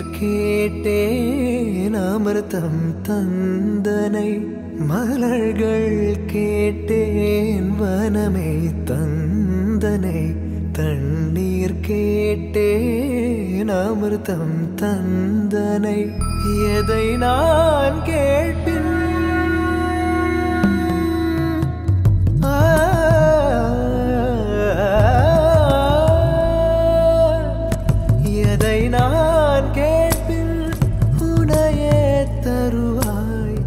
தண்ணீர் கேட்டேன் அமிர்தம் தந்தனை மலர்கள் கேட்டேன் வனமே தந்தனை தண்ணீர் கேட்டேன் அமிர்தம் தந்தனை எதை நான் கேட்பின் எதை நான் கேட்பின் உனையே தருவாய்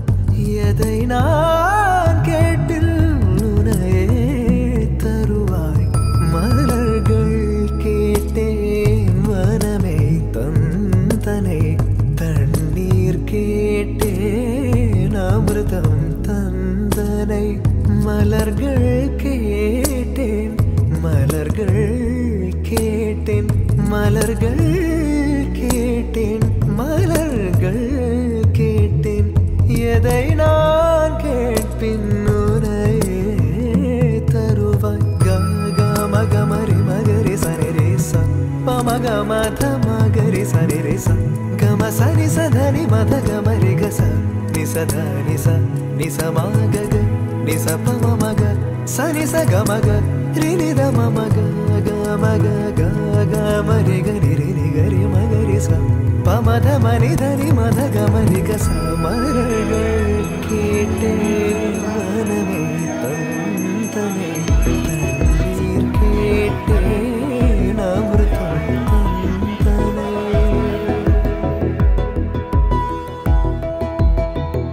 எதை நான் கேட்பின் உனையே தருவாய் மலர்கள் கேட்டேன் வனமே தந்தனை தண்ணீர் கேட்டேன் அமிர்தம் தந்தனை மலர்கள் கேட்டேன் மலர்கள் கேட்டேன் மலர்கள் கேட்டேன் மலர்கள் கேட்டேன் எதை நான் கேட்பின் உனையே தருவாய் க மகமரி மகரி சரி ரே ச மக மத மகரி சரி ரே ச கம சரி சதனி மத கமரி க ச நிச த நிச நிச மக க நிச பம மக சனி ச கமக ரினி த மக கமக க மரி க ரி கரி மகரி ச பமத மனி தனி மத கமரி க ச மலர்கள் கேட்டேன் வனமே தந்தனை தண்ணீர் கேட்டேன்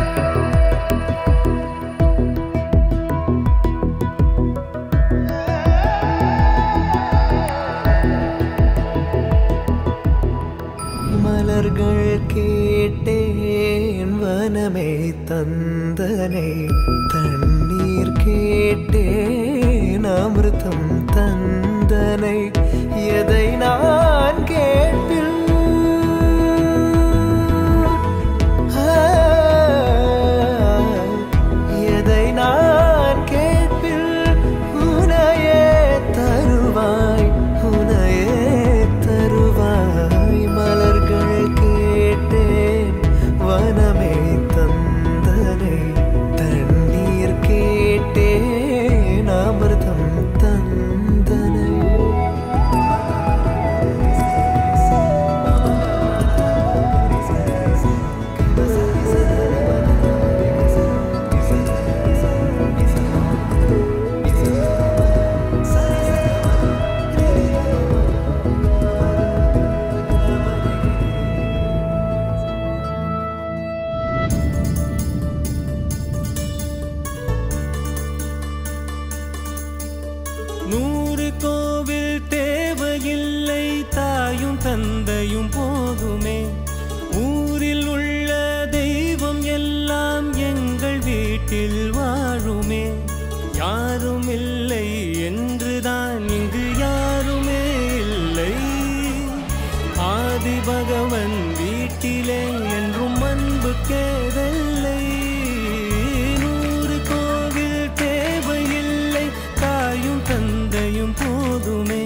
அமிர்தம் தந்தனை மலர்கள் கேட்டேன் வனமே தந்தனை தண்ணீர் கேட்டேன் அமிர்தம் தந்தனை எதை நான் கேட்பின் எதை நான் கேட்பின் உனையே தருவாய் உனையே தருவாய் மலர்கள் கேட்டேன் வனமே தந்தனை தண்ணீர் கேட்டேன் அமிர்தம் தந்தனை நூறு கோவில் தேவையில்லை தாயும் தந்தையும் போதுமே ஊரில் உள்ள தெய்வம் எல்லாம் எங்கள் வீட்டில் வாழுமே யாரும் இல்லை என்றுதான் இங்கு யாருமே இல்லை ஆதி பகவன் வீட்டிலே என்றும் அன்பு கேதல்லை நூறு கோவில் தேவையில்லை தாயும் தந்தையும் போதுமே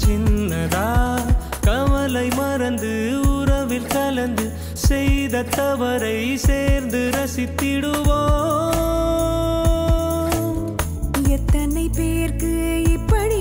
சின்னதா கவலை மறந்து உறவில் கலந்து செய்த தவறை சேர்ந்து ரசித்திடுவோம் எத்தனை பேருக்கு இப்படி